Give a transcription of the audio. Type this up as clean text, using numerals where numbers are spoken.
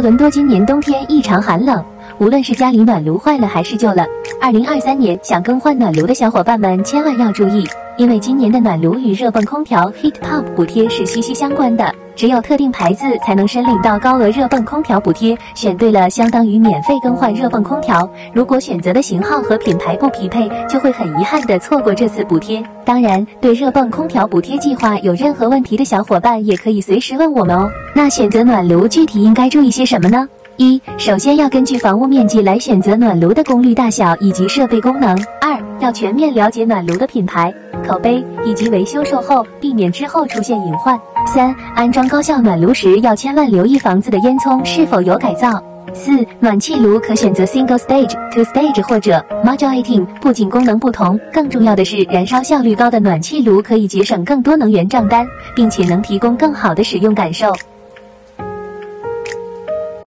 伦多今年冬天异常寒冷，无论是家里暖炉坏了还是旧了，2023年想更换暖炉的小伙伴们千万要注意，因为今年的暖炉与热泵空调 Heat Pump 补贴是息息相关的，只有特定牌子才能申领到高额热泵空调补贴，选对了相当于免费更换热泵空调。如果选择的型号和品牌不匹配，就会很遗憾地错过这次补贴。当然，对热泵空调补贴计划有任何问题的小伙伴也可以随时问我们哦。那选择暖炉具体应该注意些什么呢？首先要根据房屋面积来选择暖炉的功率大小以及设备功能。要全面了解暖炉的品牌、口碑以及维修售后，避免之后出现隐患。安装高效暖炉时要千万留意房子的烟囱是否有改造。暖气炉可选择 Single Stage、Two Stage 或者 Modulating， 不仅功能不同，更重要的是燃烧效率高的暖气炉可以节省更多能源账单，并且能提供更好的使用感受。